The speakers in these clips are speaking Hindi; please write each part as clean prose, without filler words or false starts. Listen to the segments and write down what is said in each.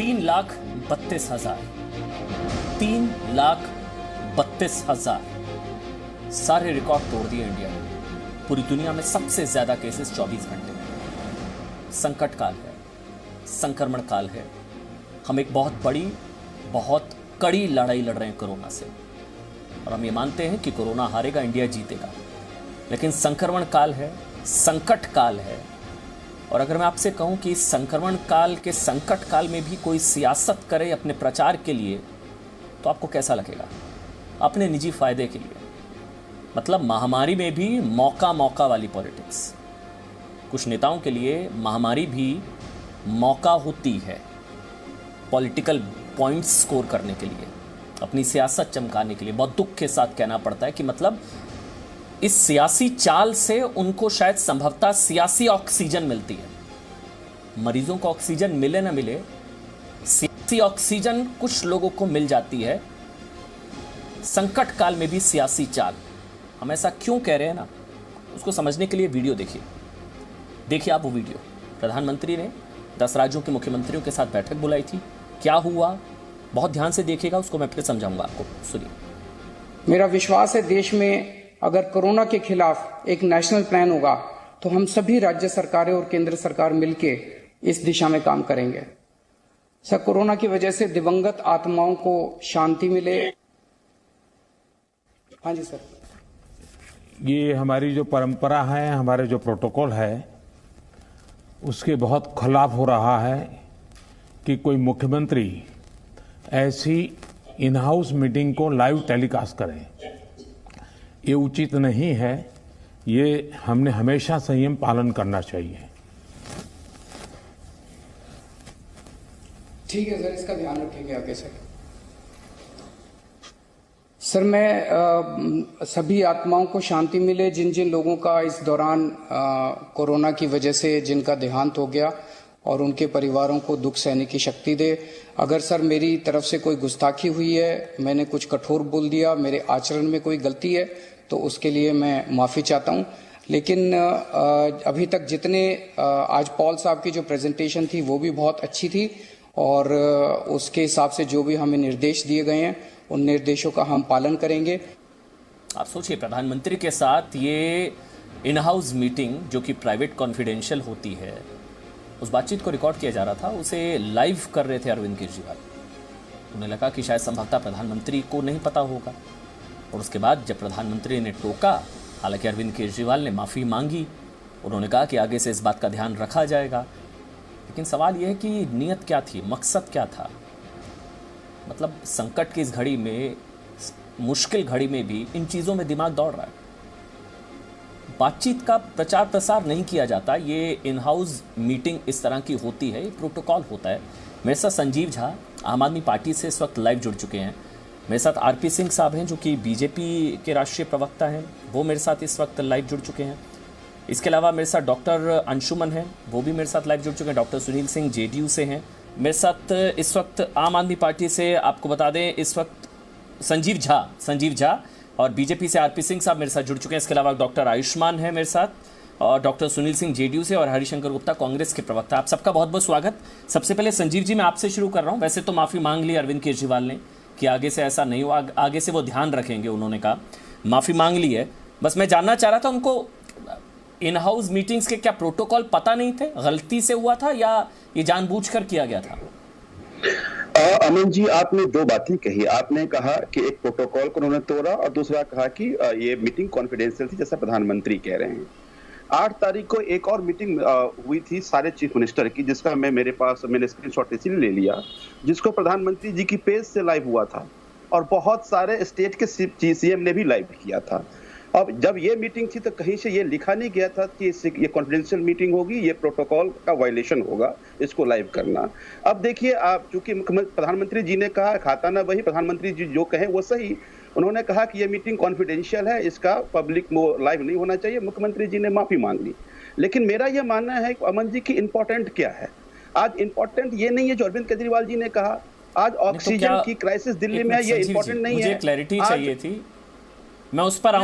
3,32,000 3,32,000 सारे रिकॉर्ड तोड़ दिए इंडिया ने। पूरी दुनिया में सबसे ज्यादा केसेस 24 घंटे में। संकट काल है, संक्रमण काल है। हम एक बहुत बड़ी, बहुत कड़ी लड़ाई लड़ रहे हैं कोरोना से, और हम ये मानते हैं कि कोरोना हारेगा, इंडिया जीतेगा। लेकिन संक्रमण काल है, संकट काल है, और अगर मैं आपसे कहूं कि इस संक्रमण काल के संकट काल में भी कोई सियासत करे अपने प्रचार के लिए, तो आपको कैसा लगेगा? अपने निजी फायदे के लिए। मतलब महामारी में भी मौका वाली पॉलिटिक्स। कुछ नेताओं के लिए महामारी भी मौका होती है पॉलिटिकल पॉइंट्स स्कोर करने के लिए, अपनी सियासत चमकाने के लिए। बहुत दुख के साथ कहना पड़ता है कि मतलब इस सियासी चाल से उनको शायद संभवतः सियासी ऑक्सीजन मिलती है। मरीजों को ऑक्सीजन मिले ना मिले, सियासी ऑक्सीजन कुछ लोगों को मिल जाती है। संकट काल में भी सियासी चाल। हम ऐसा क्यों कह रहे हैं ना, उसको समझने के लिए वीडियो देखिए आप वो वीडियो। प्रधानमंत्री ने 10 राज्यों के मुख्यमंत्रियों के साथ बैठक बुलाई थी। क्या हुआ, बहुत ध्यान से देखिएगा, उसको मैं फिर समझाऊंगा आपको। सुनिए। मेरा विश्वास है देश में अगर कोरोना के खिलाफ एक नेशनल प्लान होगा तो हम सभी राज्य सरकारें और केंद्र सरकार मिलकर इस दिशा में काम करेंगे। सर, कोरोना की वजह से दिवंगत आत्माओं को शांति मिले। हाँ जी सर। ये हमारी जो परंपरा है, हमारे जो प्रोटोकॉल है, उसके बहुत खिलाफ हो रहा है कि कोई मुख्यमंत्री ऐसी इन हाउस मीटिंग को लाइव टेलीकास्ट करें। ये उचित नहीं है। ये हमने हमेशा संयम पालन करना चाहिए। ठीक है सर, इसका ध्यान रखेंगे आगे सर। मैं सभी आत्माओं को शांति मिले, जिन जिन लोगों का इस दौरान कोरोना की वजह से जिनका देहांत हो गया, और उनके परिवारों को दुख सहने की शक्ति दे। अगर सर मेरी तरफ से कोई गुस्ताखी हुई है, मैंने कुछ कठोर बोल दिया, मेरे आचरण में कोई गलती है, तो उसके लिए मैं माफ़ी चाहता हूं। लेकिन अभी तक जितने आज पॉल साहब की जो प्रेजेंटेशन थी वो भी बहुत अच्छी थी, और उसके हिसाब से जो भी हमें निर्देश दिए गए हैं उन निर्देशों का हम पालन करेंगे। आप सोचिए, प्रधानमंत्री के साथ ये इन हाउस मीटिंग जो कि प्राइवेट कॉन्फिडेंशियल होती है, उस बातचीत को रिकॉर्ड किया जा रहा था, उसे लाइव कर रहे थे अरविंद केजरीवाल। उन्हें लगा कि शायद संभवतः प्रधानमंत्री को नहीं पता होगा, और उसके बाद जब प्रधानमंत्री ने टोका, हालांकि अरविंद केजरीवाल ने माफ़ी मांगी, उन्होंने कहा कि आगे से इस बात का ध्यान रखा जाएगा। लेकिन सवाल यह है कि नीयत क्या थी, मकसद क्या था? मतलब संकट की इस घड़ी में, मुश्किल घड़ी में भी इन चीज़ों में दिमाग दौड़ रहा है। बातचीत का प्रचार प्रसार नहीं किया जाता। ये इन हाउस मीटिंग इस तरह की होती है, ये प्रोटोकॉल होता है। मेरे साथ संजीव झा आम आदमी पार्टी से इस वक्त लाइव जुड़ चुके हैं। मेरे साथ आरपी सिंह साहब हैं जो कि बीजेपी के राष्ट्रीय प्रवक्ता हैं, वो मेरे साथ इस वक्त लाइव जुड़ चुके हैं। इसके अलावा मेरे साथ डॉक्टर अंशुमन हैं, वो भी मेरे साथ लाइव जुड़ चुके हैं। डॉक्टर सुनील सिंह जेडीयू से हैं। मेरे साथ इस वक्त आम आदमी पार्टी से, आपको बता दें, इस वक्त संजीव झा और बीजेपी से आरपी सिंह साहब मेरे साथ जुड़ चुके हैं। इसके अलावा डॉक्टर आयुष्मान है मेरे साथ, और डॉक्टर सुनील सिंह जेडीयू से, और हरिशंकर गुप्ता कांग्रेस के प्रवक्ता। आप सबका बहुत बहुत स्वागत। सबसे पहले संजीव जी, मैं आपसे शुरू कर रहा हूं। वैसे तो माफ़ी मांग ली अरविंद केजरीवाल ने कि आगे से ऐसा नहीं हो, आगे से वो ध्यान रखेंगे, उन्होंने कहा, माफ़ी मांग ली है। बस मैं जानना चाह रहा था, उनको इन हाउस मीटिंग्स के क्या प्रोटोकॉल पता नहीं थे, गलती से हुआ था, या ये जानबूझकर किया गया था? अमन जी, आपने दो बातें कही। आपने कहा कि एक प्रोटोकॉल को उन्होंने तोड़ा, और दूसरा कहा कि ये मीटिंग कॉन्फिडेंशियल थी, जैसा प्रधानमंत्री कह रहे हैं। 8 तारीख को एक और मीटिंग हुई थी सारे चीफ मिनिस्टर की, जिसका मैंने स्क्रीनशॉट इसीलिए ले लिया, जिसको प्रधानमंत्री जी की पेज से लाइव हुआ था, और बहुत सारे स्टेट के सीएम ने भी लाइव किया था। अब जब ये मीटिंग थी तो कहीं से ये लिखा नहीं गया था कि ये कॉन्फिडेंशियल मीटिंग होगी, ये प्रोटोकॉल का वायलेशन होगा इसको लाइव करना। अब देखिए, आप चूंकि प्रधानमंत्री जी ने कहा, खाता ना वही, प्रधानमंत्री जी जो कहें वो सही। उन्होंने कहा कि ये मीटिंग कॉन्फिडेंशियल है, इसका पब्लिक लाइव नहीं होना चाहिए। मुख्यमंत्री जी ने माफी मांग ली। लेकिन मेरा यह मानना है अमन जी की इंपॉर्टेंट क्या है आज? इंपॉर्टेंट ये नहीं है जो अरविंद केजरीवाल जी ने कहा, आज ऑक्सीजन की क्राइसिस दिल्ली में है, ये इंपॉर्टेंट नहीं है। मुझे क्लैरिटी चाहिए थी, मैं उस पर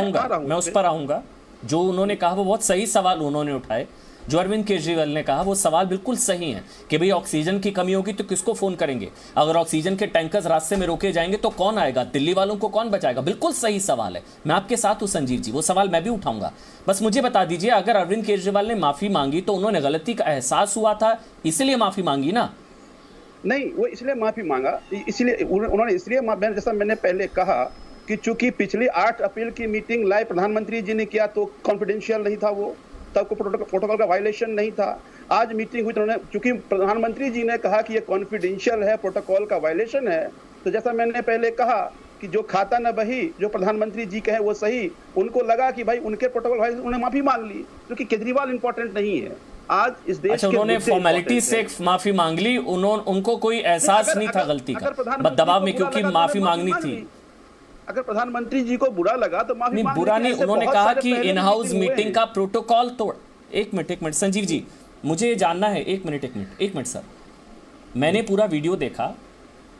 आऊंगा। जो उन्होंने कहा वो बहुत सही सवाल उन्होंने उठाए। जो अरविंद केजरीवाल ने कहा वो सवाल बिल्कुल सही है कि भाई ऑक्सीजन की कमी होगी तो किसको फोन करेंगे, अगर ऑक्सीजन के टैंकर्स रास्ते में रोके जाएंगे तो कौन आएगा, दिल्ली वालों को कौन बचाएगा। बिल्कुल सही सवाल है, मैं आपके साथ हूं संजीव जी, वो सवाल मैं भी उठाऊंगा। बस मुझे बता दीजिए, अगर अरविंद केजरीवाल ने माफी मांगी तो उन्होंने गलती का एहसास हुआ था इसलिए माफी मांगी ना? नहीं, वो इसलिए माफी मांगा, इसलिए उन्होंने इसलिए जैसा मैंने पहले कहा कि चूंकि पिछली 8 अप्रैल की मीटिंग लाइव प्रधानमंत्री जी ने किया तो कॉन्फिडेंशियल नहीं था, वो तब को प्रोटोकॉल का वायलेशन नहीं था। आज मीटिंग हुई तो उन्होंने, चूंकि प्रधानमंत्री जी ने कहा कि ये कॉन्फिडेंशियल है, प्रोटोकॉल का वायलेशन है, तो जैसा मैंने पहले कहा कि जो खाता न बही, जो प्रधानमंत्री जी कहे वो सही, उनको लगा कि भाई उनके प्रोटोकॉल वायलेशन, उन्होंने माफी मांग ली, क्योंकि केजरीवाल इंपॉर्टेंट नहीं है आज इस देश। अच्छा, उन्होंने फॉर्मेलिटी से माफी मांग ली, उनको कोई एहसास नहीं था गलती का, दबाव में क्योंकि माफी मांगनी थी। अगर प्रधानमंत्री जी को बुरा लगा तो माफी नहीं, बुरा नहीं, उन्होंने कहा कि इन हाउस मीटिंग का प्रोटोकॉल तोड़। एक मिनट संजीव जी, मुझे जानना है, एक मिनट सर, मैंने पूरा वीडियो देखा,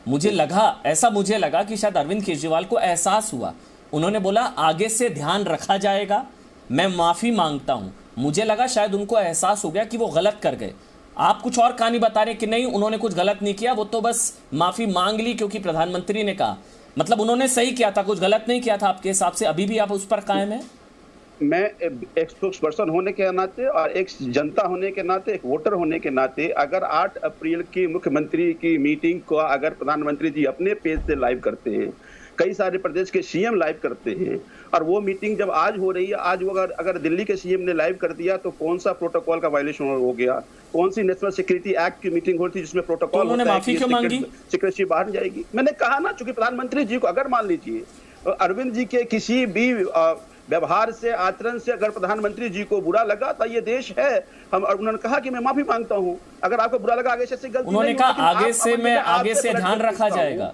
मुझे लगा कि शायद अरविंद केजरीवाल को एहसास हुआ, उन्होंने बोला आगे से ध्यान रखा जाएगा, मैं माफी मांगता हूं। मुझे लगा शायद उनको एहसास हो गया कि वो गलत कर गए। आप कुछ और कहानी बता रहे कि नहीं उन्होंने कुछ गलत नहीं किया, वो तो बस माफी मांग ली क्योंकि प्रधानमंत्री ने कहा। मतलब उन्होंने सही किया था, कुछ गलत नहीं किया था आपके हिसाब से? अभी भी आप उस पर कायम है? मैं एक स्पोक्सपर्सन होने के नाते और एक जनता होने के नाते, एक वोटर होने के नाते, अगर 8 अप्रैल की मुख्यमंत्री की मीटिंग को अगर प्रधानमंत्री जी अपने पेज से लाइव करते हैं, कई सारे प्रदेश के सीएम लाइव करते हैं, और वो मीटिंग जब आज हो रही है, आज वो अगर दिल्ली के सीएम ने लाइव कर दिया तो कौन सा प्रोटोकॉल का वायलेशन हो गया? कौन सी नेशनल सिक्योरिटी एक्ट की मीटिंग होती है जिसमें प्रोटोकॉल तो उन्होंने माफी क्यों मांगी? सिक्रेसी बाहर जाएगी। मैंने कहा ना, चूंकि प्रधानमंत्री जी को अगर मान लीजिए अरविंद जी के किसी भी व्यवहार से, आचरण से अगर प्रधानमंत्री जी को बुरा लगा तो ये देश है, हम, और उन्होंने कहा कि मैं माफी मांगता हूं, अगर आपको बुरा लगा आगे से गलती, उन्होंने कहा आगे से ध्यान रखा जाएगा।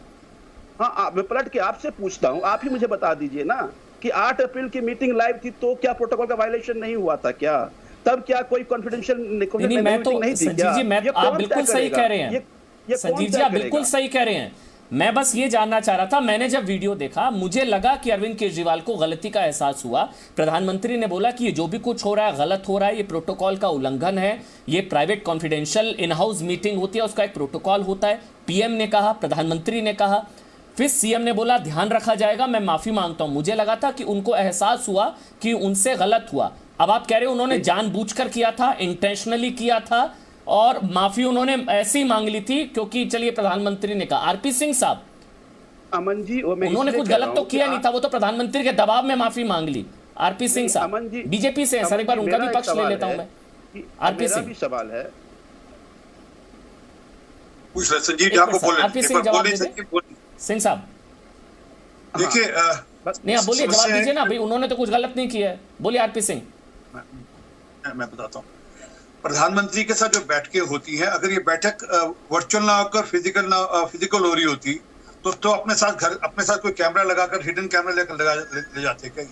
हाँ, मैं पलट के आपसे पूछता हूँ, आप ही मुझे बता दीजिए ना कि 8 अप्रैल की मीटिंग लाइव थी तो क्या प्रोटोकॉल का वायलेशन नहीं हुआ था क्या? तब क्या कोई कॉन्फिडेंशियल नहीं, मैं तो संजीव जी, आप बिल्कुल सही कह रहे हैं संजीव जी, आप बिल्कुल सही कह रहे हैं। मैं बस ये जानना चाह रहा था, मैंने जब वीडियो देखा मुझे लगा कि अरविंद केजरीवाल को गलती का एहसास हुआ। प्रधानमंत्री ने बोला कि ये जो भी कुछ हो रहा है गलत हो रहा है, ये प्रोटोकॉल का उल्लंघन है, ये private confidential in house meeting होती है, उसका एक प्रोटोकॉल होता है। पीएम ने कहा, प्रधानमंत्री ने कहा, फिर सीएम ने बोला ध्यान रखा जाएगा, मैं माफी मांगता हूं। मुझे लगा था कि उनको एहसास हुआ कि उनसे गलत हुआ। अब आप कह रहे हो उन्होंने जानबूझकर किया था, इंटेंशनली किया था, और माफी उन्होंने ऐसे ही मांग ली थी क्योंकि चलिए प्रधानमंत्री ने कहा। आरपी सिंह साहब, अमन जी, उन्होंने कुछ गलत तो किया नहीं था, वो तो प्रधानमंत्री के दबाव में माफी मांग ली। आरपी सिंह साहब बीजेपी से हैं सर, एक बार उनका भी पक्ष ले लेता हूं मैं। आरपी सिंह, सवाल है, संजीव जी आपको बोलने, आरपी सिंह जवाब दीजिए। सिंह साहब देखिए, नहीं आप बोलिए, जवाब दीजिए ना भाई, उन्होंने तो कुछ गलत नहीं किया है, बोलिए आरपी सिंह। मैं बताता हूँ, प्रधानमंत्री के साथ जो बैठकें होती हैं, अगर ये बैठक वर्चुअल ना होकर फिजिकल हो रही होती तो अपने साथ कोई कैमरा लगाकर, हिडन कैमरा ले जाते क्या?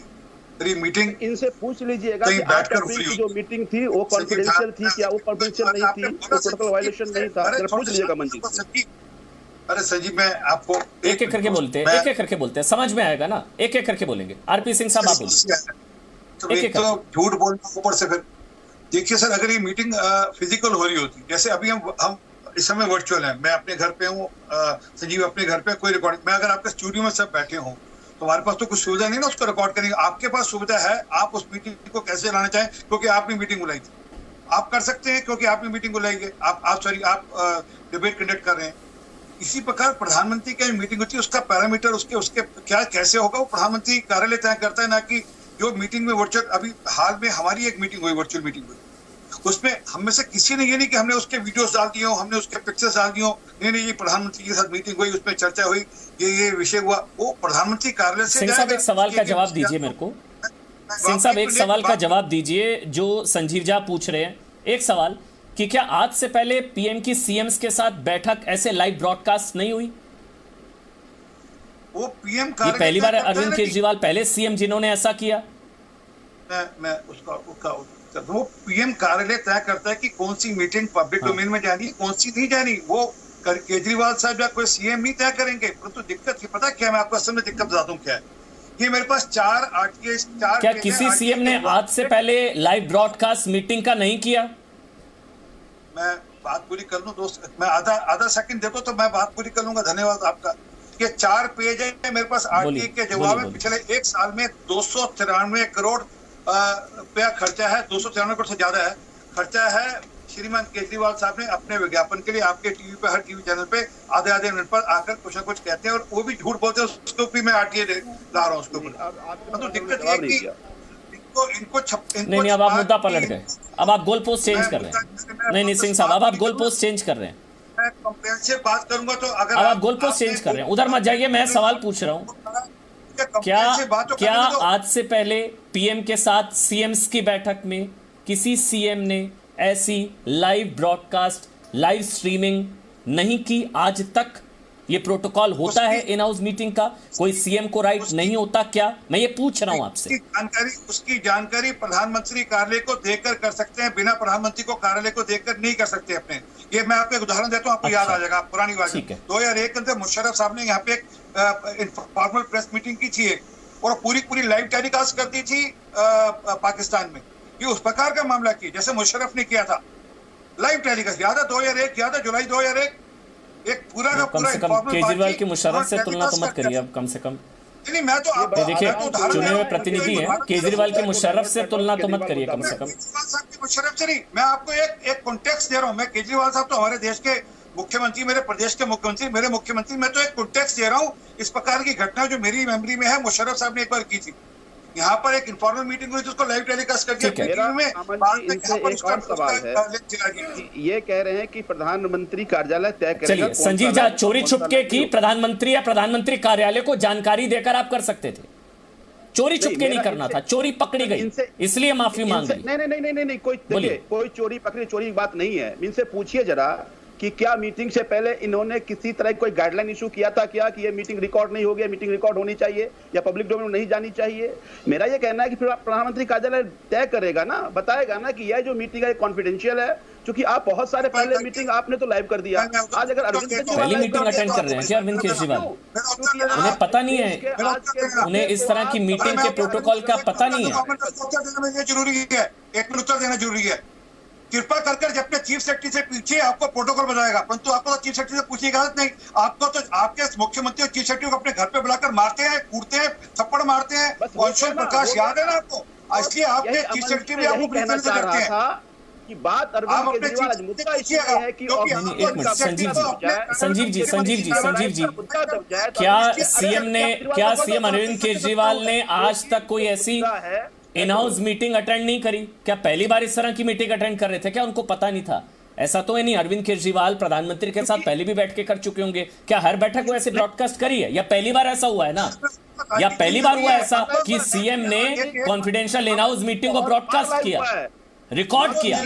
ये मीटिंग इनसे पूछ लीजिएगा कि 8 अप्रैल की जो मीटिंग थी वो कॉन्फिडेंशियल थी क्या? वो कॉन्फिडेंशियल नहीं थी, वो प्रोटोकॉल वायलेशन नहीं था, पूछ लीजिएगा मंत्री से। अरे संजीव, मैं आपको एक करके बोलते हैं, समझ में आएगा ना, एक करके बोलेंगे। आरपी सिंह साहब आप बोलिए। एक तो झूठ बोलना, ऊपर से फिर देखिए सर, अगर ये मीटिंग फिजिकल हो रही होती, जैसे अभी हम इस समय वर्चुअल है, मैं अपने घर पे हूँ, संजीव अपने घर पे, कोई रिकॉर्डिंग, मैं अगर आपके स्टूडियो में सब बैठे हूँ तो हमारे पास तो कुछ सुविधा नहीं ना उसको रिकॉर्ड करने की। आपके पास सुविधा है, आप उस मीटिंग को कैसे लाना चाहें, क्योंकि आपने मीटिंग बुलाई थी, आप कर सकते हैं क्योंकि आपने मीटिंग बुलाई है, आप डिबेट कंडक्ट कर रहे हैं। इसी प्रकार प्रधानमंत्री की मीटिंग होती है, उसका पैरामीटर, उसके क्या कैसे होगा, वो प्रधानमंत्री कार्यालय तय करता है, ना कि जो मीटिंग में वर्चुअल। अभी हाल में हमारी एक मीटिंग हुई, वर्चुअल मीटिंग हुई, उसमें हम में से किसी ने ये नहीं कि हमने उसके वीडियोस डाल दिए हो, हमने उसके पिक्चर्स डाल दिए हो, नहीं, ये प्रधानमंत्री के साथ मीटिंग हुई, उसमें चर्चा हुई, ये विषय हुआ, वो प्रधानमंत्री कार्यालय से। सिंह साहब एक सवाल का जवाब दीजिए मेरे को, सिंह साहब एक सवाल का जवाब दीजिए जो संजीव जी पूछ रहे हैं। एक सवाल कि क्या आज से पहले पीएम की सीएम्स के साथ बैठक ऐसे लाइव ब्रॉडकास्ट नहीं हुई? वो पीएम ये पहली बार अरविंद केजरीवाल पहले सीएम जिन्होंने ऐसा किया। मैं उसका वो पीएम कार्यालय तय करता है कि कौन सी मीटिंग पब्लिक डोमेन में जानी, कौन सी नहीं जानी, वो केजरीवाल साहब या कोई सीएम नहीं तय करेंगे। परंतु दिक्कत ये पता क्या है, मैं आपको असल में दिक्कत बताता हूँ क्या है। ये मेरे पास 4 आरटीएस 4 क्या किसी सीएम ने आज से पहले लाइव ब्रॉडकास्ट मीटिंग का नहीं किया? मैं बात पूरी कर लूं दोस्त, मैं आधा सेकंड देखो तो मैं बात पूरी कर लूंगा। धन्यवाद आपका। ये 4 पेज है मेरे पास आरटीए के जवाब में। पिछले 1 साल में 293 करोड़ रुपया खर्चा है, 293 करोड़ से ज्यादा है खर्चा है श्रीमान केजरीवाल साहब ने अपने विज्ञापन के लिए। आपके टीवी पे, हर टीवी चैनल पे आधे मिनट पर आकर कुछ ना कुछ कहते हैं और वो भी झूठ बोलते हैं। उसको भी मैं आरटीए ला रहा हूँ उसके ऊपर। तो दिक्कत ये कि इनको नहीं, अब आप मुद्दा पलट गए। अब आप गोल पोस्ट चेंज कर रहे हैं। नहीं सिंह साहब, अब आप गोल पोस्ट चेंज कर रहे हैं। मैं कंप्रेहेंसिव बात करूंगा तो अगर अब आप गोल पोस्ट चेंज कर रहे हैं, उधर मत जाइए। मैं सवाल पूछ रहा हूँ, क्या आज से पहले पीएम के साथ सीएम्स की बैठक में किसी सीएम ने ऐसी लाइव ब्रॉडकास्ट, लाइव स्ट्रीमिंग नहीं की आज तक? ये प्रोटोकॉल होता है इन हाउस मीटिंग का? कोई सीएम को राइट नहीं होता क्या? मैं ये पूछ रहा हूं आपसे। उसकी जानकारी प्रधानमंत्री कार्यालय को देकर कर सकते हैं, बिना प्रधानमंत्री को कार्यालय को देकर नहीं कर सकते अपने। ये मैं आपको एक उदाहरण देता हूं, आपको याद आ जाएगा। पुरानी बात, 2001 के अंदर मुशर्रफ साहब ने यहाँ पे एक इनफॉर्मल प्रेस मीटिंग की थी और पूरी लाइव टेलीकास्ट कर दी थी पाकिस्तान में। ये उस प्रकार का मामला की जैसे मुशर्रफ ने किया था, लाइव टेलीकास्ट। याद है 2001, याद है जुलाई 2001, एक पूरा का पूरा केजरीवाल की मुशर्रफ से तुलना तो मत करिए अब, कम से कम। नहीं, मैं तो आपको देखिए, चुने हुए प्रतिनिधि हैं, केजरीवाल की मुशर्रफ से तुलना तो मत करिए कम से कम। केजरीवाल साहब की मुशर्रफ से नहीं, मैं आपको एक कॉन्टेक्स्ट दे रहा हूं। मैं केजरीवाल साहब तो हमारे देश के मुख्यमंत्री, मेरे प्रदेश के मुख्यमंत्री, मेरे मुख्यमंत्री, मैं तो एक कॉन्टेक्स्ट दे रहा हूं। इस प्रकार की घटना जो मेरी मेमोरी में है, मुशर्रफ साहब ने एक बार की थी। यहाँ पर एक इनफॉर्मल मीटिंग हुई जिसको लाइव टेलीकास्ट कर दिया। इनसे एक और सवाल है, ये कह रहे हैं कि प्रधानमंत्री कार्यालय तय करेगा। चलिए संजीव जी, चोरी छुपके की प्रधानमंत्री या प्रधानमंत्री कार्यालय को जानकारी देकर आप कर सकते थे, चोरी छुपके नहीं करना था। चोरी पकड़ी गई इसलिए माफी मांग ली। नहीं, कोई चोरी पकड़ी, चोरी की बात नहीं है। इनसे पूछिए जरा कि क्या मीटिंग से पहले इन्होंने किसी तरह कोई गाइडलाइन इशू किया था क्या कि ये मीटिंग रिकॉर्ड नहीं होगी, मीटिंग रिकॉर्ड होनी चाहिए या पब्लिक डोमेन में नहीं जानी चाहिए? मेरा ये कहना है कि फिर प्रधानमंत्री कार्यालय तय करेगा ना, बताएगा ना कि यह जो मीटिंग है कॉन्फिडेंशियल है, क्योंकि आप बहुत सारे पहले मीटिंग आपने तो लाइव कर दिया। आज अगर अरविंद केजरीवाल पहली मीटिंग अटेंड कर रहे हैं क्या अरविंद केजरीवाल? उन्हें पता नहीं है, उन्हें इस तरह की मीटिंग के प्रोटोकॉल का पता नहीं है। जरूरी है, एक मिनट उत्तर देना जरूरी है। कृपा कर जब अपने चीफ सेक्रेटरी से पूछिए, आपको प्रोटोकॉल बताएगा। परंतु आपको तो चीफ सेक्रेटरी से पूछने की इजाजत नहीं। आपको तो आपके मुख्यमंत्री और चीफ सेक्रेटरी को अपने घर पे बुलाकर मारते हैं, कूटते हैं, थप्पड़ मारते हैं। कौशल प्रकाश याद है ना आपको? इसलिए आपके चीफ सेक्रेटरी भी आपको कहना चाह रहा था कि बात अरविंद केजरीवाल मुद्दा इसलिए है कि संजीव जी, क्या सीएम अरविंद केजरीवाल ने आज तक कोई ऐसी इन हाउस मीटिंग अटेंड नहीं करी? क्या पहली बार इस तरह की मीटिंग अटेंड कर रहे थे? क्या उनको पता नहीं था? ऐसा तो है नहीं, अरविंद केजरीवाल प्रधानमंत्री के साथ पहले भी बैठ के कर चुके होंगे। क्या हर बैठक को ऐसे ब्रॉडकास्ट करी है या पहली बार ऐसा हुआ है ना? या पहली बार हुआ ऐसा कि सीएम ने कॉन्फिडेंशियल इन हाउस मीटिंग को ब्रॉडकास्ट किया, रिकॉर्ड किया?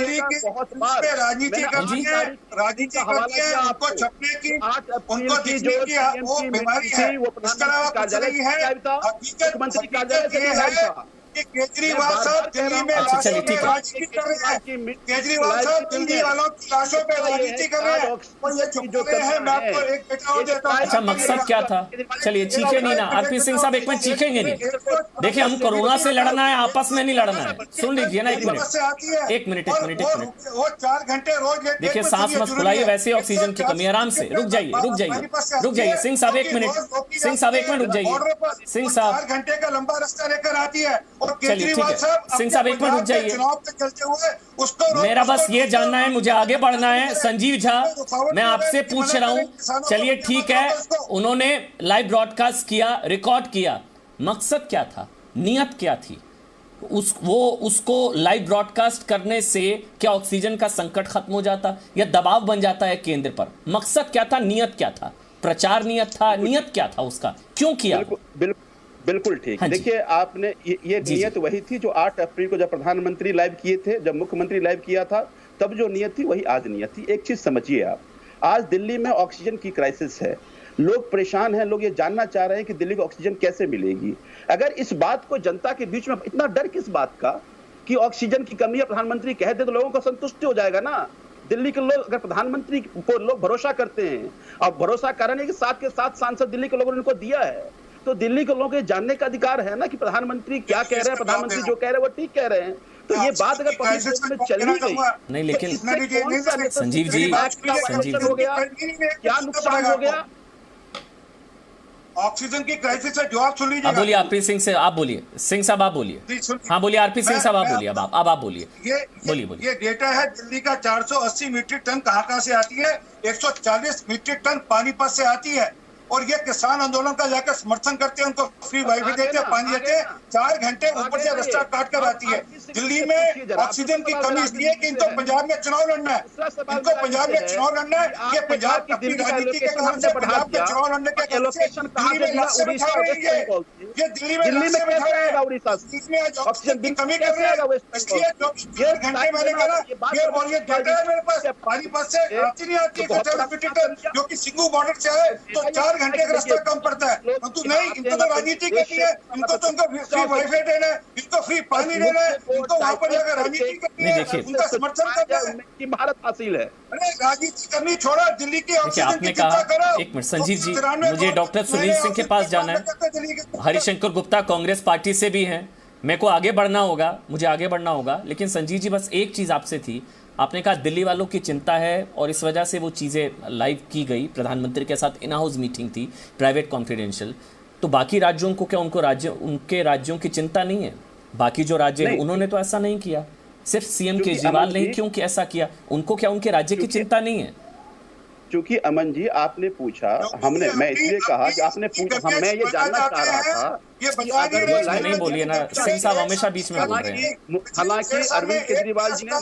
राजनीति करनी है, उनको छपने की, उनको दिखने की वो बीमारी है। इसके अलावा कुछ नहीं है। हकीकत है कि केजरीवाल साहब दिल्ली में लाशों पे राजनीति कर रहे हैं। केजरीवाल साहब दिल्ली वालों की लाशों पे राजनीति कर रहे हैं और ये चुप रहे हैं। मैं आपको एक बेटा देता हूं। अच्छा, मकसद क्या था? चलिए चीखे नहीं ना आरपी सिंह साहब, एक मिनट चीखेंगे नहीं। देखिए, हम कोरोना से लड़ना है, आपस में नहीं लड़ना है। सुन लीजिए ना, एक मिनट। वो 4 घंटे रोज। देखिए, सांस मत फुलाइए, वैसे ऑक्सीजन की कमी। आराम से रुक जाइए सिंह साहब, 1 मिनट रुक जाइए। सिंह साहब 4 घंटे का लंबा रास्ता लेकर आती है। चलिए ठीक है, सिंह साहब 1 मिनट रुक जाइए। मेरा बस ये जानना है, मुझे आगे बढ़ना है। संजीव झा, मैं आपसे पूछ रहा हूं। चलिए ठीक है, उन्होंने लाइव ब्रॉडकास्ट किया, रिकॉर्ड किया, मकसद क्या था, नियत क्या थी? उसको लाइव ब्रॉडकास्ट करने से क्या ऑक्सीजन का संकट खत्म हो जाता या दबाव बन जाता है केंद्र पर? मकसद क्या था, नियत क्या था? प्रचार नियत था, नियत क्या था उसका, क्यों किया? बिल्कुल ठीक। देखिए, आपने ये नियत वही थी जो 8 अप्रैल को जब प्रधानमंत्री लाइव किए थे, जब मुख्यमंत्री लाइव किया था, तब जो नियत थी वही आज नियत थी। एक चीज समझिए आप, आज दिल्ली में ऑक्सीजन की क्राइसिस है, लोग परेशान हैं, लोग ये जानना चाह रहे हैं कि दिल्ली को ऑक्सीजन कैसे मिलेगी। अगर इस बात को जनता के बीच में इतना डर किस बात का कि ऑक्सीजन की कमी है, प्रधानमंत्री कह दे तो लोगों को संतुष्टि हो जाएगा ना। दिल्ली के लोग, अगर प्रधानमंत्री को लोग भरोसा करते हैं, और भरोसा कर रहे हैं कि 7 के 7 सांसद दिल्ली के लोगों ने उनको दिया है, तो दिल्ली के लोगों को जानने का अधिकार है ना कि प्रधानमंत्री क्या कह रहे हैं, प्रधानमंत्री जो कह रहे हैं वो ठीक कह रहे हैं। तो ये बात अगर पब्लिक में चली गई नहीं, लेकिन संजीव जी हो गया, क्या नुकसान हो गया? ऑक्सीजन की क्राइसिस है, जो आप सुन लीजिए। आप बोलिए आरपी सिंह से, आप बोलिए सिंह साहब, आप बोलिए। हाँ बोलिए आरपी सिंह साहब, आप बोलिए। अब आप बोलिए, बोलिए। ये डेटा है दिल्ली का 480 मीट्रिक टन कहाँ से आती है, 140 मीट्रिक टन पानीपत से आती है। और ये किसान आंदोलन का जाकर समर्थन करते हैं, उनको फ्री वाईफाई देते हैं, पानी देते हैं, 4 घंटे ऊपर से रास्ता काट कर आती है। दिल्ली में ऑक्सीजन की कमी इसलिए कि इनको पंजाब में चुनाव लड़ना है, इनको पंजाब में चुनाव लड़ना है। ये पंजाब की अपनी राजनीति के कारण से पंजाब में चुनाव लड़ने के कारण से दिल्ली में लक्ष्य बिठा रही है, ये दिल्ली में लक्ष्य बिठा रहे हैं, इसमें ऑक्सीजन की कमी कर रहे हैं। इसलिए जो 4 घंटे मैंने कहा, ये और ये डेटा है मेरे पास, पानीपत से रांची नहीं आती है, जो कि सिंगू बॉर्डर से है, तो 4 घंटे का रास्ता कम पड़ता है। परंतु नहीं, इनको तो राजनीति करनी है, इनको तो फ्री वाईफाई देना है, इनको फ्री पानी देना है, इनको वहां पर जाकर राजनीति करनी है, उनका समर्थन करना है। भारत हासिल है, अरे राजनीति करनी छोड़ा, दिल्ली की ऑक्सीजन की चिंता करो। एक मिनट संजीव जी, मुझे डॉक्टर सुनील सिंह के पास जाना है। हरिशंकर गुप्ता कांग्रेस पार्टी से भी हैं, मेरे को आगे बढ़ना होगा, मुझे आगे बढ़ना होगा। लेकिन संजीव जी बस एक चीज आपसे थी, आपने कहा दिल्ली वालों की चिंता है और इस वजह से वो चीज़ें लाइव की गई, प्रधानमंत्री के साथ इन हाउस मीटिंग थी, प्राइवेट कॉन्फिडेंशियल। तो बाकी राज्यों को क्या उनके राज्यों की चिंता नहीं है? बाकी जो राज्य हैं उन्होंने तो ऐसा नहीं किया, सिर्फ सीएम केजरीवाल ने क्यों ऐसा किया? उनको क्या उनके राज्य की चिंता नहीं है? क्योंकि अमन जी आपने पूछा, मैं इसलिए कहा कि आपने पूछा, मैं ये जानना चाह रहा था ये नहीं बोलिए ना सिंह साहब, हमेशा बीच में बोल रहे हैं। हालांकि अरविंद केजरीवाल जी ने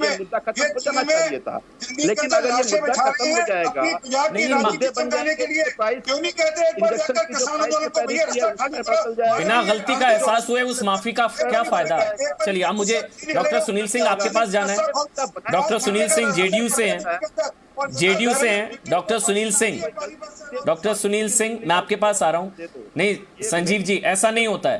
मुद्दा खत्म हो जाना चाहिए था, लेकिन अगर ये मुद्दा खत्म हो जाएगा, मुद्दे बन जाने के लिए बिना गलती का एहसास हुए उस माफी का क्या फायदा? चलिए अब मुझे डॉक्टर सुनील सिंह आपके पास जाना है। डॉक्टर सुनील सिंह जेडीयू से हैं, डॉक्टर सुनील सिंह मैं आपके पास आ रहा हूं। नहीं संजीव जी, ऐसा नहीं होता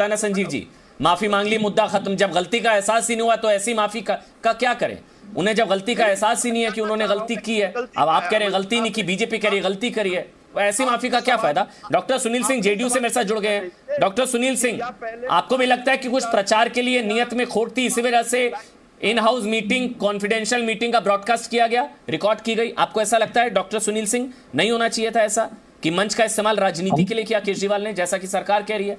है ना संजीव जी। माफी मांग ली, मुद्दा खत्म। जब गलती का एहसास ही नहीं हुआ तो ऐसी माफी का क्या करें? उन्हें जब गलती का एहसास ही नहीं है कि उन्होंने गलती की है, अब आप कह रहे हैं गलती नहीं की, बीजेपी कह रही है गलती करी है, ऐसी माफी का क्या फायदा? डॉक्टर सुनील सिंह जेडीयू से मेरे साथ जुड़ गए हैं। डॉक्टर सुनील सिंह, आपको भी लगता है कि कुछ प्रचार के लिए नियत में खोट थी, इसी वजह से in house meeting, confidential meeting का ब्रॉडकास्ट किया गया, रिकॉर्ड की गई? आपको ऐसा लगता है डॉक्टर सुनील सिंह नहीं होना चाहिए था ऐसा, कि मंच का इस्तेमाल राजनीति के लिए किया केजरीवाल ने, जैसा कि सरकार कह रही है?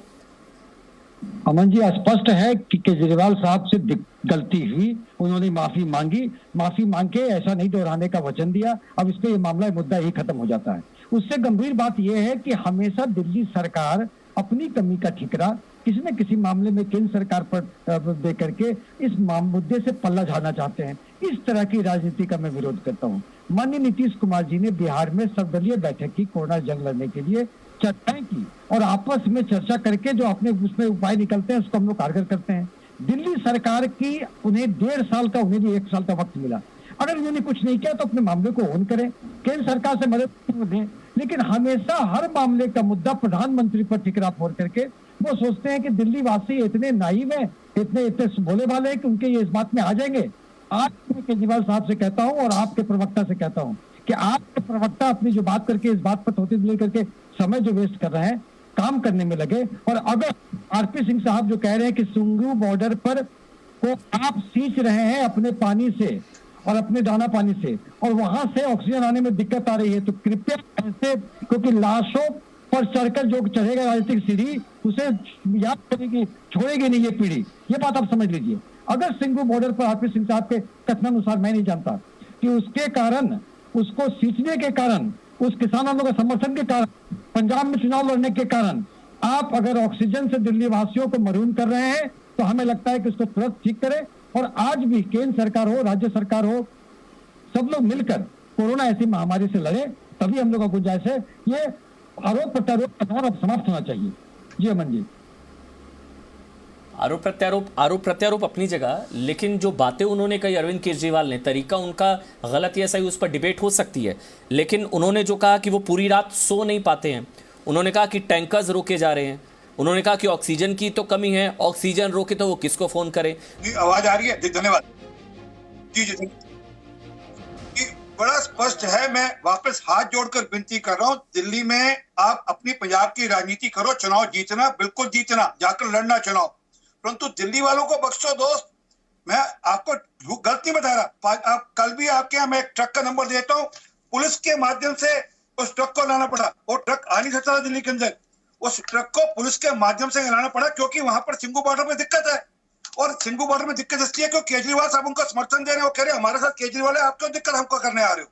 अमन जी, स्पष्ट है कि केजरीवाल साहब से गलती हुई, उन्होंने माफी मांग के ऐसा नहीं दोहराने का वचन दिया। अब इस पे ये मामला, मुद्दा ही खत्म हो जाता है। उससे गंभीर बात यह है कि हमेशा दिल्ली सरकार अपनी कमी का ठिकरा किसी न किसी मामले में केंद्र सरकार पर दे करके इस मुद्दे से पल्ला झाड़ना चाहते हैं। इस तरह की राजनीति का मैं विरोध करता हूँ। माननीय नीतीश कुमार जी ने बिहार में सर्वदलीय बैठक की, कोरोना जंग लड़ने के लिए चर्चाएं की और आपस में चर्चा करके जो अपने उसमें उपाय निकलते हैं उसको हम लोग कारगर करते हैं। दिल्ली सरकार की उन्हें 1.5 साल का, उन्हें भी 1 साल का वक्त मिला। अगर उन्होंने कुछ नहीं किया तो अपने मामले को ऑन करें, केंद्र सरकार से मदद दें, लेकिन हमेशा हर मामले का मुद्दा प्रधानमंत्री पर ठिकरा फोड़ करके वो सोचते हैं कि दिल्ली वासी इतने नाइव हैं, इतने भोले भाले हैं कि उनके ये इस बात में आ जाएंगे। आज मैं केजरीवाल साहब से कहता हूं और आपके प्रवक्ता से कहता हूं कि आपके प्रवक्ता अपनी जो बात करके इस बात पर थोड़ी देर करके समय जो वेस्ट कर रहे हैं, काम करने में लगे। और अगर आरपी सिंह साहब जो कह रहे हैं कि सिंगू बॉर्डर पर को आप सींच रहे हैं अपने पानी से और अपने दाना पानी से, और वहां से ऑक्सीजन आने में दिक्कत आ रही है, तो कृपया ऐसे, क्योंकि लाशों पर चढ़कर जो चढ़ेगा राजनीतिक सीढ़ी, उसे याद करेगी, छोड़ेगी नहीं ये पीढ़ी। ये बात आप समझ लीजिए। अगर सिंगू बॉर्डर पर आरपी सिंह साहब के कथनानुसार, मैं नहीं जानता कि उसके कारण, उसको सींचने के कारण, उस किसानों का समर्थन के कारण, पंजाब में चुनाव लड़ने के कारण आप अगर ऑक्सीजन से दिल्ली वासियों को महरूम कर रहे हैं, तो हमें लगता है कि उसको तुरंत ठीक करें। और आज भी केंद्र सरकार हो, राज्य सरकार हो, सब लोग मिलकर कोरोना ऐसी महामारी से लड़े, तभी हम लोग का गुंजाइश है। ये आरोप प्रत्यारोप का दौर अब समाप्त होना चाहिए। जी अमन जी, आरोप प्रत्यारोप अपनी जगह, लेकिन जो बातें उन्होंने कही अरविंद केजरीवाल ने, तरीका उनका गलत या सही, उस पर डिबेट हो सकती है। लेकिन उन्होंने जो कहा कि वो पूरी रात सो नहीं पाते हैं, उन्होंने कहा कि टैंकर्स रोके जा रहे हैं, उन्होंने कहा कि ऑक्सीजन की तो कमी है, ऑक्सीजन रोके तो वो किसको फोन करे? आवाज आ रही है? धन्यवाद जी। बड़ा स्पष्ट है। मैं वापस हाथ जोड़कर विनती कर रहा हूं, दिल्ली में आप अपनी पंजाब की राजनीति करो, चुनाव जीतना, बिल्कुल जीतना, जाकर लड़ना चुनाव, परंतु दिल्ली वालों को बख्शो दोस्त। मैं आपको गलत नहीं बता रहा। कल भी आपके यहाँ मैं एक ट्रक का नंबर देता हूँ, पुलिस के माध्यम से उस ट्रक को लाना पड़ा। वो ट्रक आ नहीं सकता था दिल्ली के अंदर, उस ट्रक को पुलिस के माध्यम से लाना पड़ा, क्योंकि वहां पर सिंघू बॉर्डर में दिक्कत है। और सिंघू बॉर्डर में दिक्कत इसलिए क्योंकि केजरीवाल साहब उनको समर्थन दे रहे हैं। वो कह रहे हैं हमारे साथ केजरीवाल है, आप क्यों दिक्कत हमको करने आ रहे हो?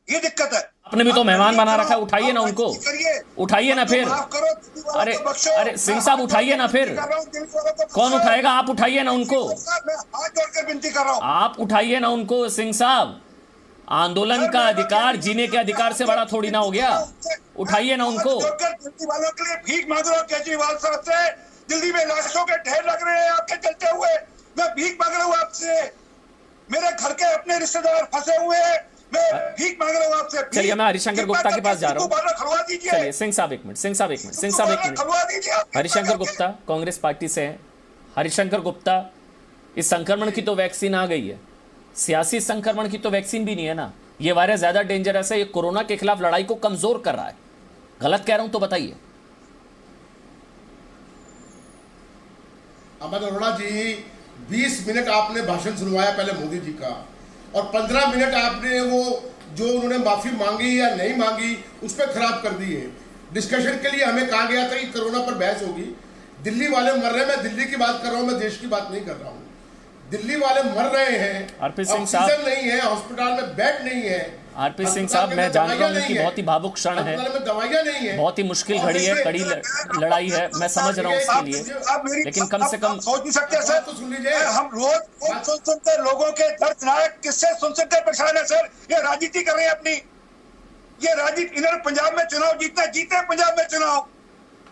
ये दिक्कत है। आपने भी तो मेहमान बना रखा है, उठाइए ना उनको, उठाइए ना फिर। अरे अरे सिंह साहब उठाइए ना फिर। कौन उठाएगा? आप उठाइए ना उनको, मैं हाथ जोड़कर विनती कर रहा हूं, आप उठाइए ना उनको। सिंह साहब, आंदोलन का अधिकार जीने के अधिकार से बड़ा थोड़ी ना हो गया। उठाइए ना उनको। दिल्ली वालों के लिए भीख मांग रहा हूं केजरीवाल साहब से। दिल्ली में लाशों के ढेर लग रहे हैं आपके चलते हुए, मैं भीख मांग रहा हूं आपसे। मेरे घर के अपने रिश्तेदार फंसे हुए हैं, मैं भीख मांग रहा हूं आपसे। चलिए मैं हरिशंकर गुप्ता के पास जा रहा हूं। चलिए चलिए सिंह साहब एक मिनट, सिंह साहब एक मिनट, सिंह साहब एक मिनट। हरिशंकर गुप्ता कांग्रेस पार्टी से हैं। हरिशंकर गुप्ता, इस संक्रमण की तो वैक्सीन आ गई है, सियासी संक्रमण की तो वैक्सीन भी नहीं है ना। ये वायरस ज्यादा डेंजरस है, ये कोरोना के खिलाफ लड़ाई को कमजोर कर रहा है। गलत कह रहा हूं तो बताइए। अमन अरोड़ा जी, 20 मिनट आपने भाषण सुनवाया पहले मोदी जी का, और 15 मिनट आपने वो जो उन्होंने माफी मांगी या नहीं मांगी उस पर खराब कर दी है। डिस्कशन के लिए हमें कहा गया था कि कोरोना पर बहस होगी। दिल्ली वाले मर रहे हैं, मैं दिल्ली की बात कर रहा हूं, मैं देश की बात नहीं कर रहा हूं। दिल्ली वाले मर रहे हैं, ऑक्सीजन नहीं है, हॉस्पिटल में बेड नहीं है। आरपी सिंह साहब, मैं जानता हूं कि बहुत ही भावुक क्षण है, दवाइयां नहीं है, बहुत ही मुश्किल घड़ी है, कड़ी लड़ाई है, मैं समझ रहा हूं उसके लिए, लेकिन कम से कम सोच नहीं सकते सर। तो सुन लीजिए, हम रोज सुनते लोगों के दर्दनाक किस्से सुनते परेशान है सर। ये राजनीति कर रहे हैं अपनी, ये राजनीति। इन्होंने पंजाब में चुनाव जीतना, जीते पंजाब में चुनाव,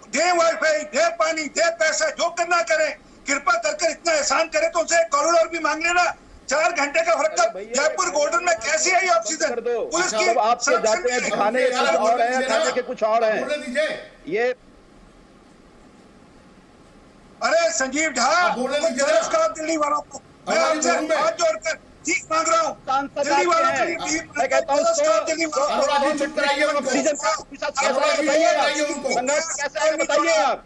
दे वाईफाई, दे पानी, दे पैसा, जो करना करें, कृपा करके इतना एहसान करे तो उनसे कॉरिडोर भी मांग लेना। 4 घंटे का फर्क था। जयपुर गोल्डन में कैसी है ये ऑक्सीजन? पुलिस की आपसे जाते हैं दिखाने कुछ और है, खाने के कुछ और है ये। अरे संजीव झा, दिल्ली वालों को मैं आपसे हाथ जोड़कर भीख मांग रहा हूँ। दिल्ली वालों के लिए मैं कहता हूँ दिल्ली वालों बताइए आप,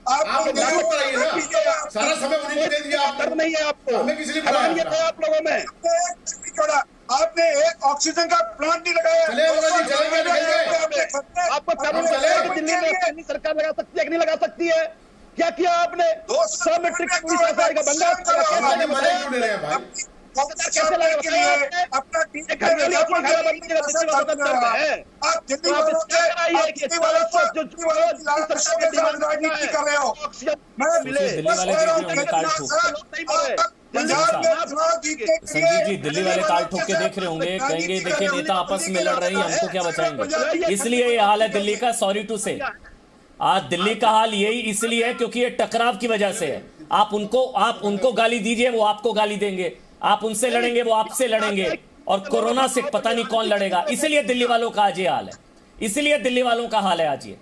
सारा समय उन्हीं दे दिया, दर्द नहीं है आपको, हमें किसी ने आप लोगों में। आपने एक ऑक्सीजन का प्लांट नहीं लगाया। आपको दिल्ली में सरकार लगा सकती है कि नहीं लगा सकती है? क्या किया आपने? 100 मीट्रिक टन पुलिस का बंदा कैसे लगा के लिए अपना राजनीति कर रहे हो। संजीव जी, दिल्ली वाले ताल ठोक के देख रहे होंगे, कहेंगे देखिए नेता आपस में लड़ रहे हैं, हमको क्या बचाएंगे। इसलिए ये हाल है दिल्ली का। सॉरी टू से, आज दिल्ली का हाल यही इसलिए है क्योंकि ये टकराव की वजह से है। आप उनको गाली दीजिए, वो आपको गाली देंगे, आप उनसे लड़ेंगे, वो आपसे लड़ेंगे, और कोरोना से पता नहीं कौन लड़ेगा। इसलिए दिल्ली वालों का आज ये हाल है, इसलिए दिल्ली वालों का हाल है आज ये।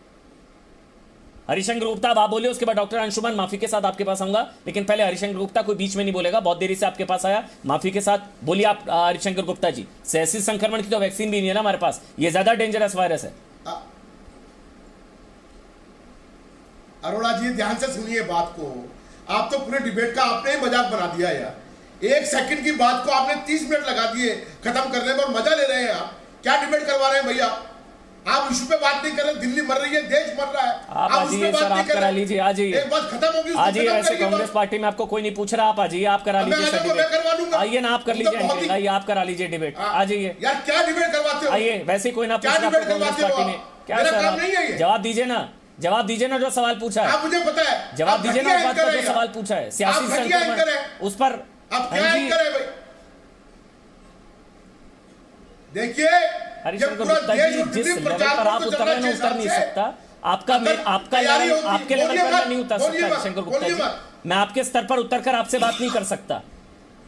हरिशंकर गुप्ता आप बोलिए, उसके बाद डॉक्टर अंशुमन, माफी के साथ आपके पास आऊंगा, लेकिन पहले हरिशंकर गुप्ता कोई बीच में नहीं बोलेगा, बहुत देरी से आपके पास आया, माफी के साथ बोलिए आप। हरिशंकर गुप्ता जी, सियासी संक्रमण की तो वैक्सीन भी नहीं है ना हमारे पास, ये ज्यादा डेंजरस वायरस है। अरोड़ा जी ध्यान से सुनिए बात को, आप तो पूरे डिबेट का आपने ही मजाक बना दिया यार। 1 सेकंड की बात को आपने 30 मिनट लगा दिए खत्म करने में, और मजा ले रहे हैं आप। क्या डिबेट करवा रहे हैं भैया? आप इशू पे बात नहीं कर रहे, दिल्ली मर रही है, देश मर रहा है, आप उस पे बात नहीं कर रहे। आ जाइए, एक बात खत्म होगी, आ जाइए। वैसे कांग्रेस पार्टी में आपको कोई नहीं पूछ रहा, आप आ जाइए, आप करा लीजिए, आइए ना, आप कर लीजिए, आइए आप करा लीजिए डिबेट, आ जाइए यार। क्या डिबेट करवाते हो? आइए, वैसे कोई ना पूछ रहा कांग्रेस पार्टी में, क्या सर जवाब दीजिए ना, जवाब दीजिए ना जो सवाल पूछा है। मुझे पता है, जवाब दीजिए ना बात पर जो सवाल पूछा है, सियासी संक्रमण उस पर आप क्या करें भाई? देखिए हरिशंकर गुप्ता जी, जिस लेवल पर आप उतर रहे हैं उतर नहीं सकता, आपका लेवल आपके लेवल पर नहीं उतर सकता हरिशंकर गुप्ता जी। मैं आपके स्तर पर उतरकर आपसे बात नहीं कर सकता,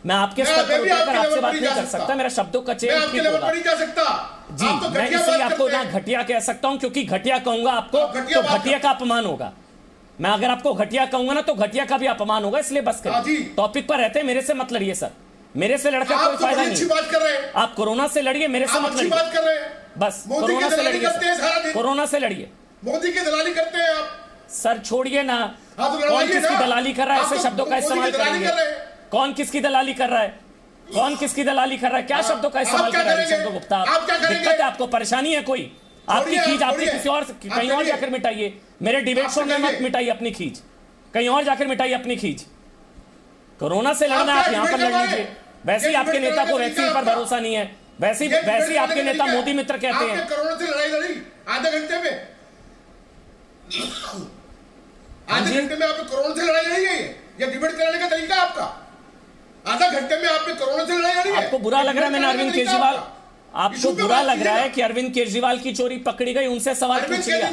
मैं आपके स्तर पर उतरकर आपसे बात नहीं कर सकता। मेरा शब्दों का चयन ठीक होगा जी, मैं इसलिए आपको ना घटिया कह सकता हूं, क्योंकि घटिया कहूंगा आपको तो घटिया का अपमान होगा। मैं अगर आपको घटिया कहूंगा ना तो घटिया का भी अपमान होगा, इसलिए बस करिए, टॉपिक पर रहते हैं, मेरे से मत लड़िए सर, मेरे से लड़कर कोई फायदा नहीं। बात कर रहे हैं आप कोरोना से लड़िए, मेरे से मत लड़िए। बात कर रहे हैं बस मोदी कोरोना की से दलाली करते हैं सारा लड़िए, दिन। कोरोना से लड़िए। मोदी की दलाली करते हैं आप। सर छोड़िए ना, हाँ, तो कौन किसकी ना। दलाली कर रहा है, आप ऐसे तो शब्दों का मोदी की इस्तेमाल दलाली करेंगे। कर रहे हैं। कौन किसकी दलाली कर रहा है, कौन किसकी दलाली कर रहा है, क्या शब्दों का इस्तेमाल कर रहा है शब्दों गुप्ता? आप क्या करेंगे? दिक्कत है आपको, परेशानी है कोई? आपकी खींच आपने किसी और कहीं और जाकर मिटाइए। मेरे डिबेट शो में मत मिटाइए अपनी खींच, कहीं और जाकर मिटाइए अपनी खींच। कोरोना से लड़ना आप यहाँ पर लड़ लीजिए। वैसे ही आपके नेता को वैक्सीन पर भरोसा नहीं है, वैसे ही आपके नेता मोदी मित्र कहते हैं। कोरोना से लड़ाई लड़ी आधे घंटे में, आधे घंटे में आपने कोरोना से लड़ाई लड़ी है। ये डिबेट कराने का तरीका आपका, आधा घंटे में आपने कोरोना से लड़ाई लड़ी है। आपको बुरा लग रहा है मैंने अरविंद केजरीवाल, आपको बुरा लग रहा है कि अरविंद केजरीवाल की चोरी पकड़ी गई, उनसे सवाल पूछ लिया।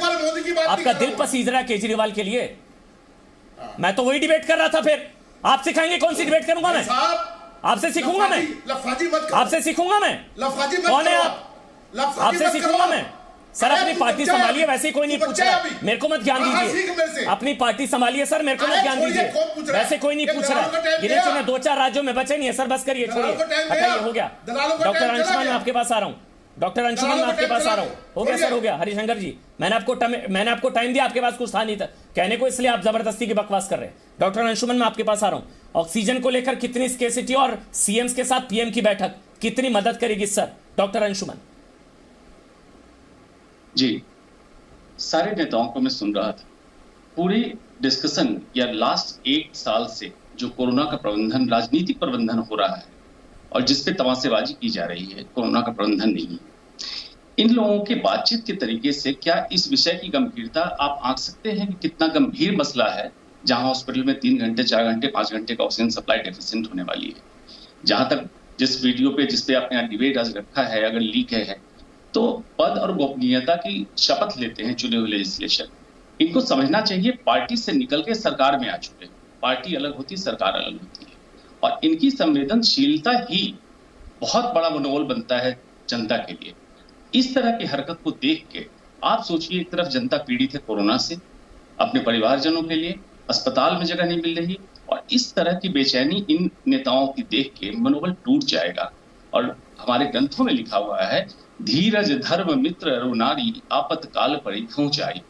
आपका दिल पसीज रहा है केजरीवाल के लिए। मैं तो वही डिबेट कर रहा था, फिर आप सिखाएंगे? कौन सी डिबेट करूंगा मैं? आपसे सीखूंगा मैं, आपसे सीखूंगा मैं। कौन है आप? आपसे सीखूंगा मैं। सर अपनी पार्टी संभालिए, वैसे ही कोई नहीं पूछ रहा, मेरे को मत ज्ञान दीजिए। अपनी पार्टी संभालिए सर, मेरे को मत ज्ञान दीजिए, वैसे कोई नहीं पूछ रहा। गिने चुने 2-4 राज्यों में बचे नहीं है सर, बस करिए, छोड़िए, हटाइए, हो गया। डॉक्टर अंशुमन मैं आपके पास आ रहा हूँ, डॉक्टर अंशुमन मैं आपके पास आ रहा हूँ। हो गया सर, हो गया। हरिशंकर जी, मैंने आपको टाइम दिया, आपके पास कुछ था नहीं था कहने को, इसलिए आप जबरदस्ती की बकवास कर रहे हैं। डॉक्टर अंशुमन मैं आपके पास आ रहा हूँ। ऑक्सीजन को लेकर कितनी स्केसिटी और सीएम्स के साथ पीएम की बैठक कितनी मदद करेगी सर? डॉक्टर अंशुमन जी, सारे नेताओं को मैं सुन रहा था। पूरी डिस्कशन या लास्ट 1 साल से जो कोरोना का प्रबंधन, राजनीतिक प्रबंधन हो रहा है और जिस पे तमाशेबाजी की जा रही है, कोरोना का प्रबंधन नहीं। इन लोगों के बातचीत के तरीके से क्या इस विषय की गंभीरता आप आंक सकते हैं कि कितना गंभीर मसला है, जहां हॉस्पिटल में 3 घंटे, 4 घंटे, 5 घंटे का ऑक्सीजन सप्लाई डेफिशिएंट होने वाली है। जहां तक जिस वीडियो पे, जिसपे आपने यहाँ डिबेट आज रखा है, अगर लीक है तो पद और गोपनीयता की शपथ लेते हैं चुने हुए लेजिस्लेशन। इनको समझना चाहिए पार्टी से निकल के सरकार में आ चुके हैं। पार्टी अलग होती है, सरकार अलग होती है, और इनकी संवेदनशीलता ही बहुत बड़ा मनोबल बनता है जनता के लिए। इस तरह की हरकत को देख के आप सोचिए, एक तरफ जनता पीड़ित है कोरोना से, अपने परिवारजनों के लिए अस्पताल में जगह नहीं मिल रही, और इस तरह की बेचैनी इन नेताओं की देख के मनोबल टूट जाएगा। और हमारे ग्रंथों में लिखा हुआ है, धीरज धर्म मित्र अरु नारी आपतकाल परिखों जाई।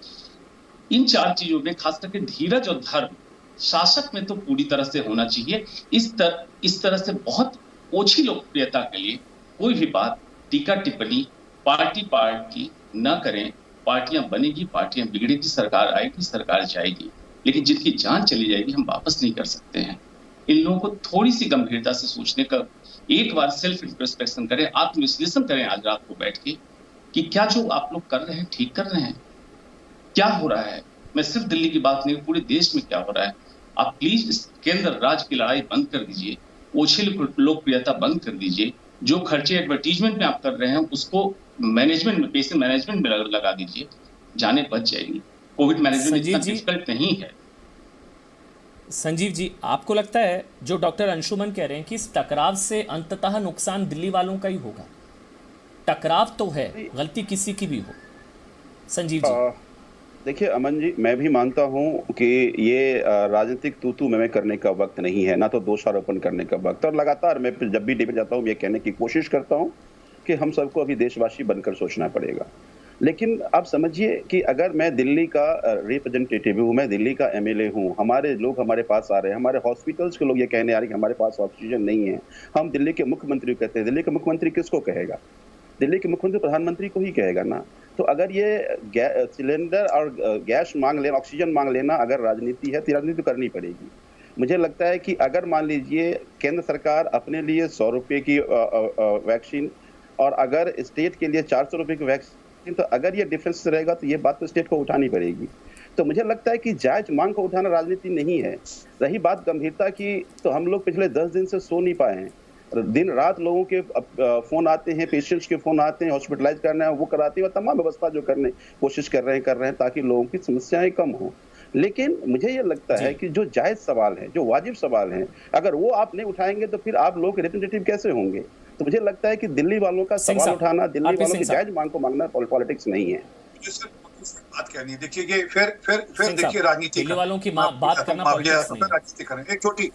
इन 4 चीजों में खास करके धीरज और धर्म शासक में तो पूरी तरह से होना चाहिए। इस तरह से बहुत ओछी लोकप्रियता के लिए कोई भी बात, टीका टिप्पणी पार्टी न करें। पार्टियां बनेगी, पार्टियां बिगड़ेगी, सरकार आएगी, सरकार जाएगी, लेकिन जिनकी जान चली जाएगी हम वापस नहीं कर सकते हैं। इन लोगों को थोड़ी सी गंभीरता से सोचने का, एक बार सेल्फ इंट्रोस्पेक्शन करें, आत्मविश्लेषण करें आज रात को बैठ के कि क्या जो आप लोग कर रहे हैं ठीक कर रहे हैं, क्या हो रहा है। मैं सिर्फ दिल्ली की बात नहीं, पूरे देश में क्या हो रहा है। आप प्लीज इस केंद्र राज्य की लड़ाई बंद कर दीजिए, ओछी लोकप्रियता बंद कर दीजिए। जो खर्चे एडवर्टीजमेंट में आप कर रहे हैं उसको मैनेजमेंट में, पेशेंट मैनेजमेंट में लगा दीजिए, जाने बच जाएगी। कोविड मैनेजमेंट इतना डिफिकल्ट नहीं है। संजीव जी, आपको लगता है जो डॉक्टर अंशुमन कह रहे हैं कि इस टकराव से अंततः नुकसान दिल्ली वालों का ही होगा? टकराव तो है, गलती किसी की भी हो। संजीव जी, देखिए अमन जी, मैं भी मानता हूं कि ये राजनीतिक तू मैं करने का वक्त नहीं है, ना तो दोषारोपण करने का वक्त। और लगातार मैं जब भी डिबेट जाता हूं ये कहने की कोशिश करता हूं कि हम सबको अभी देशवासी बनकर सोचना पड़ेगा। लेकिन आप समझिए कि अगर मैं दिल्ली का रिप्रेजेंटेटिव हूँ, मैं दिल्ली का एमएलए हूँ, हमारे लोग हमारे पास आ रहे हैं, हमारे हॉस्पिटल्स के लोग ये कहने आ रहे हैं कि हमारे पास ऑक्सीजन नहीं है, हम दिल्ली के मुख्यमंत्री कहते हैं। दिल्ली के मुख्यमंत्री किसको कहेगा? दिल्ली के मुख्यमंत्री प्रधानमंत्री को ही कहेगा ना। तो अगर ये सिलेंडर और गैस मांग लेना, ऑक्सीजन मांग लेना अगर राजनीति है तो राजनीति करनी पड़ेगी। मुझे लगता है कि अगर मान लीजिए केंद्र सरकार अपने लिए 100 रुपये की वैक्सीन और अगर स्टेट के लिए 400 रुपये की वैक्सीन, तो अगर ये डिफरेंस रहेगा तो ये बात तो स्टेट को उठानी पड़ेगी। तो मुझे लगता है कि जायज मांग को उठाना राजनीति नहीं है। रही बात गंभीरता की, तो हम लोग पिछले 10 दिन से सो नहीं पाए हैं। दिन रात लोगों के फोन आते हैं, पेशेंट्स के फोन आते हैं, हॉस्पिटलाइज करना है वो कराते हैं, और तमाम व्यवस्था जो करने कोशिश कर रहे हैं ताकि लोगों की समस्याएं कम हो। लेकिन मुझे ये लगता है कि जो जायज सवाल है, जो वाजिब सवाल है, अगर वो आप नहीं उठाएंगे तो फिर आप लोग रिप्रेजेंटेटिव कैसे होंगे? तो मुझे लगता है कि दिल्ली वालों का सवाल उठाना, दिल्ली वालों की जायज मांग को मांगना पॉलिटिक्स नहीं है। बात क्या नहीं, देखिए फिर देखिए राजनीति वालों की बात करना राजनीति करें। एक छोटी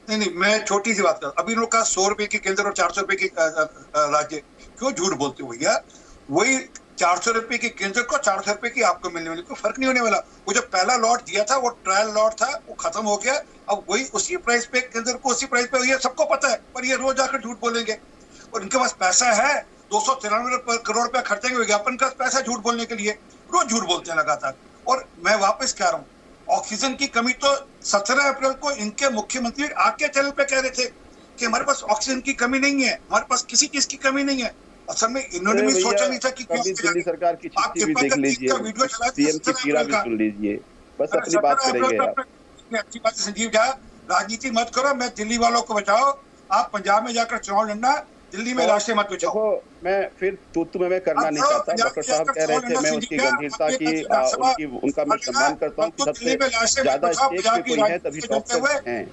नहीं, मैं छोटी सी बात कर, अभी लोग कहा 100 रुपए के केंद्र और 400 रुपए के राज्य, क्यों झूठ बोलते हो भैया? वही 400 रुपए के केंद्र को 400 रुपए की आपको मिलने वाली, कोई फर्क नहीं होने वाला। वो जो पहला लॉट दिया था वो ट्रायल लॉट था, वो खत्म हो गया, अब वही उसी प्राइस पे केंद्र को उसी प्राइस पे, ये सबको पता है, पर ये रोज आकर झूठ बोलेंगे। और इनके पास पैसा है, 293 करोड़ रुपया खर्चेंगे विज्ञापन का पैसा झूठ बोलने के लिए, रोज झूठ बोलते हैं लगातार। और मैं वापस कह रहा हूँ, ऑक्सीजन की कमी तो 17 अप्रैल को इनके मुख्यमंत्री आके चैनल पे कह रहे थे कि हमारे पास ऑक्सीजन की कमी नहीं है, हमारे पास किसी चीज की कमी नहीं है। असल में इन्होंने भी सोचा नहीं था कि दिल्ली सरकार की चिट्ठी भी देख लीजिए, सीएम की पीड़ा भी सुन लीजिए, बस अपनी बात करेंगे आप। अच्छी बात है संजीव झा, राजनीति मत करो, मैं दिल्ली वालों को बचाओ, आप पंजाब में जाकर चुनाव लड़ना, दिल्ली में राष्ट्रीय मत बचाओ। देखो, मैं फिर तू मैं करना नहीं चाहता। डॉक्टर साहब कह रहे थे, मैं उनकी गंभीरता की उनका मैं सम्मान करता हूँ कि सबसे ज्यादा स्टेज पे कोई है तभी डॉक्टर हैं।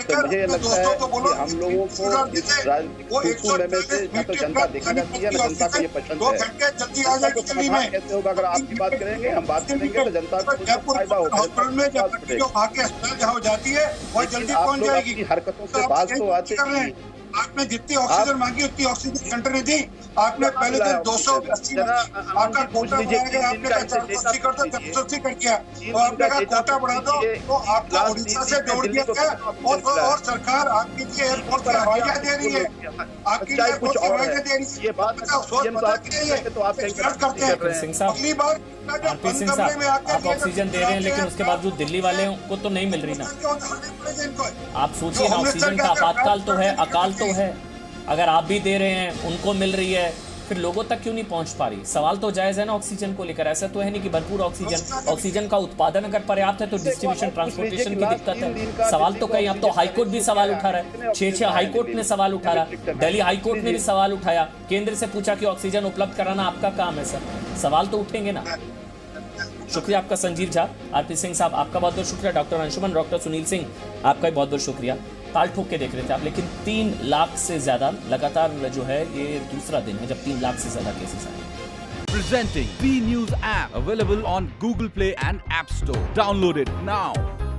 तो मुझे लगता है कि हम लोगों को इस राजनीति में से न तो जनता देखना चाहती है, न जनता को ये पसंद है। जनता को समाधान कैसे होगा? अगर आपकी बात करेंगे, हम बात करेंगे, तो जनता को फायदा होगा। आपकी हरकतों से बात तो आते ही, आपने जितनी ऑक्सीजन मांगी उतनी ऑक्सीजन सेंटर ने दी। आपने पहले दिन 280 आपका कोटा बढ़ाया गया, आपने कहा 480 कर दो, 480 कर दिया, तो आपने कहा कोटा बढ़ा दो, तो आपका उड़ीसा से जोड़ दिया गया। और सरकार आपके लिए एयरपोर्ट पर हवाइयां दे रही है, आपके लिए एयरपोर्ट पर हवाइयां दे रही है। ये बात तो आप करते हैं। अगली बार आरपी सिंह साहब, आप ऑक्सीजन दे रहे हैं, लेकिन उसके बावजूद दिल्ली वाले को तो नहीं मिल रही ना। आप सोचिए ना, ऑक्सीजन का आपातकाल तो है, अकाल तो है, अगर आप भी दे रहे हैं, उनको मिल रही है, फिर लोगों तक क्यों नहीं पहुंच पा रही? सवाल तो जायज है ना ऑक्सीजन को लेकर। ऐसा तो है नहीं कि भरपूर ऑक्सीजन का उत्पादन अगर पर्याप्त है तो डिस्ट्रीब्यूशन ट्रांसपोर्टेशन की दिक्कत है। सवाल तो कहीं, अब तो हाईकोर्ट भी सवाल उठा रहा है, 6 हाईकोर्ट ने सवाल उठा रहा, दिल्ली हाईकोर्ट ने भी सवाल उठाया, केंद्र से पूछा कि ऑक्सीजन उपलब्ध कराना आपका काम है सर। सवाल तो उठेंगे ना। शुक्रिया आपका संजीव झा। आरपी सिंह साहब, आपका बहुत बहुत शुक्रिया। डॉक्टर अंशुमन, डॉक्टर सुनील सिंह, आपका भी बहुत बहुत शुक्रिया। ताल ठोक के देख रहे थे आप, लेकिन 3 लाख से ज्यादा लगातार जो है, ये दूसरा दिन है जब 3 लाख से ज्यादा केसेस आए। Presenting B News app available on Google Play and App Store. Download it now.